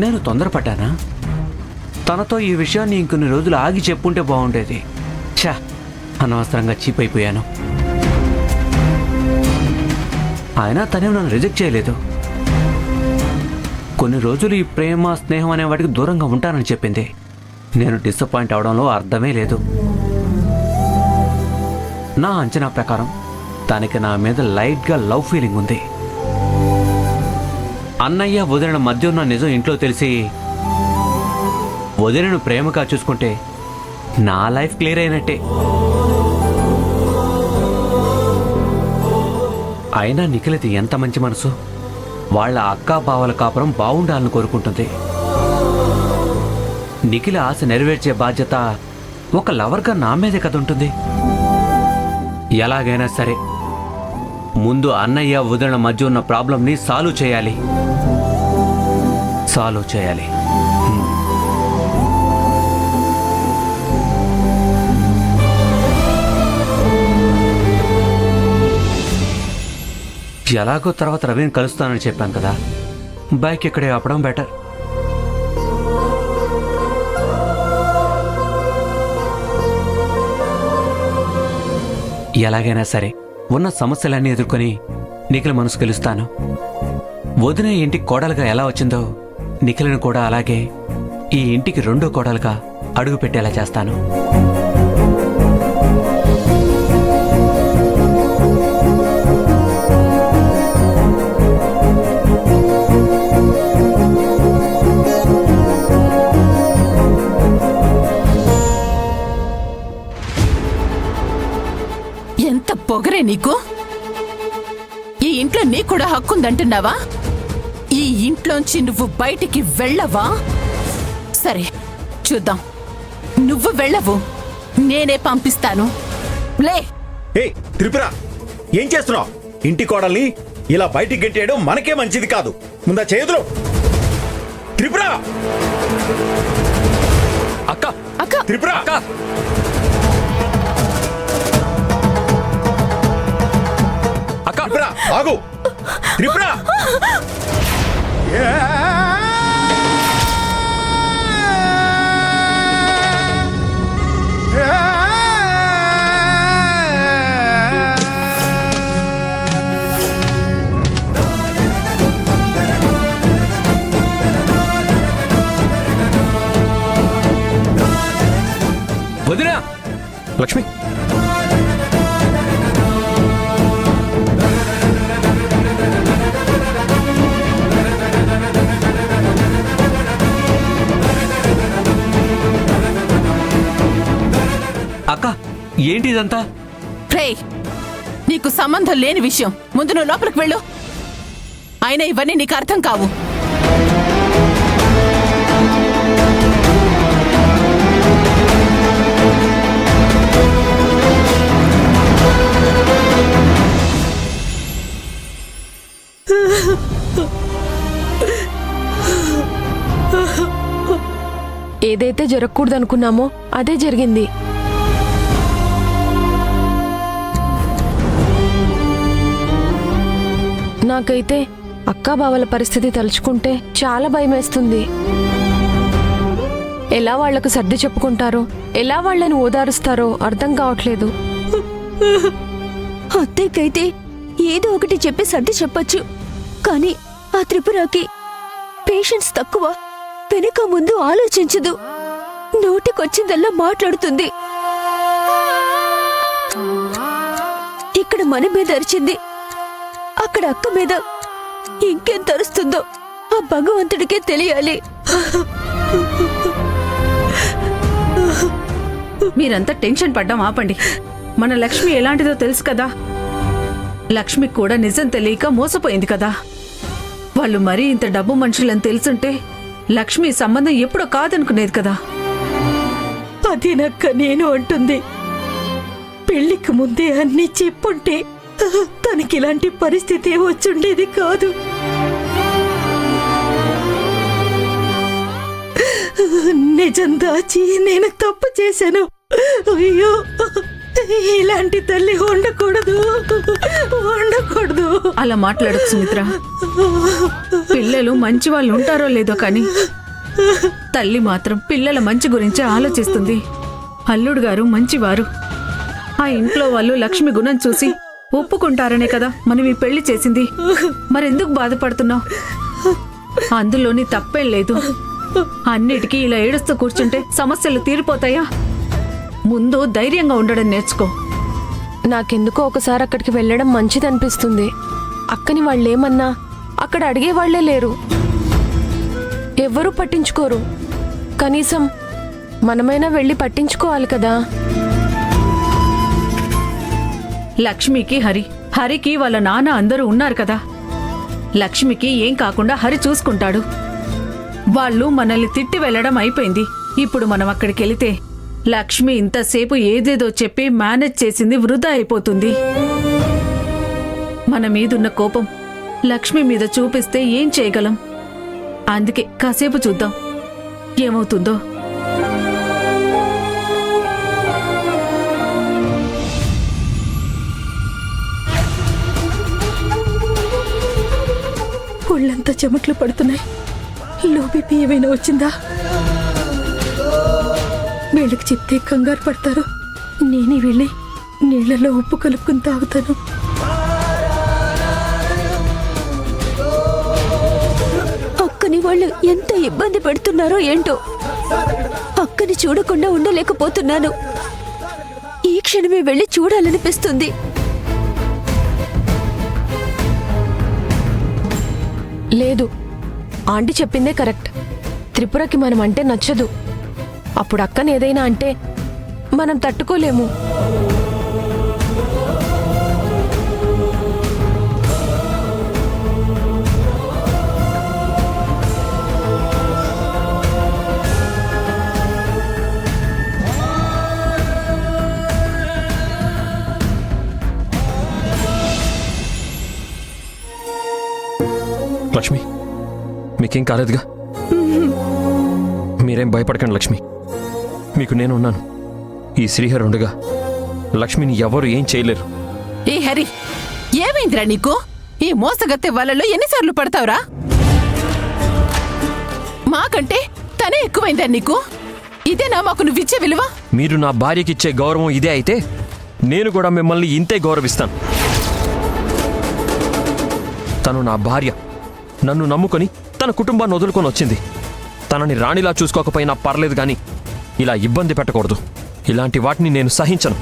నేను తొందరపడ్డానా? తనతో ఈ విషయాన్ని ఇంకొన్ని రోజులు ఆగి చెప్పుంటే బాగుండేది. ఛా, అనవసరంగా చీప్ అయిపోయాను. అయినా తనే నన్ను రిజెక్ట్ చేయలేదు. కొన్ని రోజులు ఈ ప్రేమ స్నేహం అనే వాటికి దూరంగా ఉంటానని చెప్పింది. నేను డిసప్పాయింట్ అవడంలో అర్థమే లేదు. నా అంచనా ప్రకారం తనకి నా మీద లైట్గా లవ్ ఫీలింగ్ ఉంది. అన్నయ్య వదిన మధ్య ఉన్న నిజం ఇంట్లో తెలిసి వదినను ప్రేమగా చూసుకుంటే నా లైఫ్ క్లియర్ అయినట్టే. అయినా నిఖిలది ఎంత మంచి మనసు. వాళ్ళ అక్కా బావల కాపురం బాగుండాలని కోరుకుంటుంది. నిఖిల ఆశ నెరవేర్చే బాధ్యత ఒక లవర్గా నా మీదే కదా ఉంటుంది. ఎలాగైనా సరే ముందు అన్నయ్య వదిన మధ్య ఉన్న ప్రాబ్లంని సాల్వ్ చేయాలి. ఎలాగో తర్వాత రవిని కలుస్తానని చెప్పాను కదా, బైక్ ఇక్కడే ఆపడం బెటర్. ఎలాగైనా సరే ఉన్న సమస్యలన్నీ ఎదుర్కొని నిఖిల మనసు గెలుస్తాను. వదిన ఇంటికి కోడలుగా ఎలా వచ్చిందో నిఖిలను కూడా అలాగే ఈ ఇంటికి రెండో కోడలుగా అడుగు పెట్టేలా చేస్తాను. ఎంత పొగరే నీకు! ఈ ఇంట్లో నీకు కూడా హక్కుందంటున్నావా? ఈ ఇంట్లోంచి నువ్వు బయటికి వెళ్ళవా? సరే చూద్దాం. నువ్వు వెళ్ళవు, నేనే పంపిస్తాను. లే. త్రిపుర, ఏం చేస్తున్నావు? ఇంటి కోడల్ని ఇలా బయటికి గెట్టేయడం మనకే మంచిది కాదు. ముందా చేదులు. త్రిపుర! అక్క! అక్క! త్రిపుర! అక్క! త్రిపుర ఆగు! త్రిపుర! వదినా! లక్ష్మి, అక్క, ఏంటి ఇదంతా? రే, నీకు సంబంధం లేని విషయం. ముందు నువ్వు లోపలికి వెళ్ళు. అయినా ఇవన్నీ నీకు అర్థం కావు. ఏదైతే జరగకూడదనుకున్నామో అదే జరిగింది. నాకైతే అక్కా బావల పరిస్థితి తలుచుకుంటే చాలా భయమేస్తుంది. ఎలా వాళ్లకు సర్ది చెప్పుకుంటారో, ఎలా వాళ్లను ఓదారుస్తారో అర్థం కావట్లేదు. అత్తయ్యకైతే ఏదో ఒకటి చెప్పి సర్ది చెప్పొచ్చు, కానీ ఆ త్రిపురకి పేషెన్స్ తక్కువ. వెనుక ముందు ఆలోచించదు, నోటికొచ్చిందల్లా మాట్లాడుతుంది. ఇక్కడ మన మీద అరిచింది, అక్కడ అక్క మీద ఇంకెంత అరుస్తుందో ఆ భగవంతుడికే తెలియాలి. మీరంతా టెన్షన్ పడ్డం ఆపండి. మన లక్ష్మి ఎలాంటిదో తెలుసు కదా. లక్ష్మికి కూడా నిజం తెలియక మోసపోయింది కదా. వాళ్ళు మరీ ఇంత డబ్బు మనుషులని తెలుసుంటే లక్ష్మి సంబంధం ఎప్పుడో కాదనుకునేది కదా. అదేనక్క నేను అంటుంది. పెళ్లికి ముందే అన్ని చెప్పుంటే తనకి ఇలాంటి పరిస్థితి వచ్చుండేది కాదు. నిజం దాచి నేను తప్పు చేశాను. అయ్యో, ఇలాంటి తల్లి ఉండకూడదు, ఉండకూడదు. అలా మాట్లాడకు సుమిత్ర. పిల్లలు మంచి వాళ్ళు ఉంటారో లేదో కానీ తల్లి మాత్రం పిల్లల మంచి గురించి ఆలోచిస్తుంది. అల్లుడు గారు మంచివారు. ఆ ఇంట్లో వాళ్ళు లక్ష్మి గుణం చూసి ఒప్పుకుంటారనే కదా మనం ఈ పెళ్లి చేసింది. మరెందుకు బాధపడుతున్నావు? అందులోని తప్పేం లేదు. అన్నిటికీ ఇలా ఏడుస్తూ కూర్చుంటే సమస్యలు తీరిపోతాయా? ముందు ధైర్యంగా ఉండడం నేర్చుకో. నాకెందుకో ఒకసారి అక్కడికి వెళ్ళడం మంచిదనిపిస్తుంది. అక్కని వాళ్ళేమన్నా అక్కడ అడిగేవాళ్లే లేరు, ఎవ్వరూ పట్టించుకోరు. కనీసం మనమైనా వెళ్ళి పట్టించుకోవాలి కదా. లక్ష్మికి హరికి వాళ్ళ నాన్న అందరూ ఉన్నారు కదా. లక్ష్మికి ఏం కాకుండా హరి చూసుకుంటాడు. వాళ్ళు మనల్ని తిట్టి వెళ్ళడం అయిపోయింది. ఇప్పుడు మనం అక్కడికి వెళితే లక్ష్మి ఇంతసేపు ఏదేదో చెప్పి మేనేజ్ చేసింది వృధా అయిపోతుంది. మన మీదున్న కోపం లక్ష్మి మీద చూపిస్తే ఏం చేయగలం? అందుకే కాసేపు చూద్దాం ఏమవుతుందో. ఒళ్ళంతా చెమట్లు పడుతున్నాయి. లో బీపీ ఏమైనా వచ్చిందా? వీళ్ళకి చెప్తే కంగారు పడతారు. నేనే వెళ్ళి నీళ్లలో ఉప్పు కలుపుకుని తాగుతాను. అక్కని వాళ్ళు ఎంత ఇబ్బంది పెడుతున్నారో ఏంటో. అక్కని చూడకుండా ఉండలేకపోతున్నాను. ఈ క్షణమే వెళ్ళి చూడాలనిపిస్తుంది. లేదు, ఆంటీ చెప్పిందే కరెక్ట్. త్రిపురకి మనం అంటే నచ్చదు. అప్పుడు అక్కని ఏదైనా అంటే మనం తట్టుకోలేము. లక్ష్మి, మీకేం కాలేదుగా? మీరేం భయపడకండి లక్ష్మి, మీకు నేను ఉన్నాను. ఈ శ్రీహరి ఉండగా లక్ష్మిని ఎవరు ఏం చేయలేరు. ఏ హరి, ఏమైందిరా నీకు? ఈ మోసగత్తె వాళ్ళలో ఎన్నిసార్లు పడతావురా? మాకంటే తనే ఎక్కువైందా నీకు? ఇదేనా మాకు నువ్విచ్చే విలువ? మీరు నా భార్యకిచ్చే గౌరవం ఇదే అయితే నేను కూడా మిమ్మల్ని ఇంతే గౌరవిస్తాను. తను నా భార్య, నన్ను నమ్ముకొని తన కుటుంబాన్ని వదులుకొని వచ్చింది. తనని రాణిలా చూసుకోకపోయినా పర్లేదు కానీ ఇలా ఇబ్బంది పెట్టకూడదు. ఇలాంటి వాటిని నేను సహించను.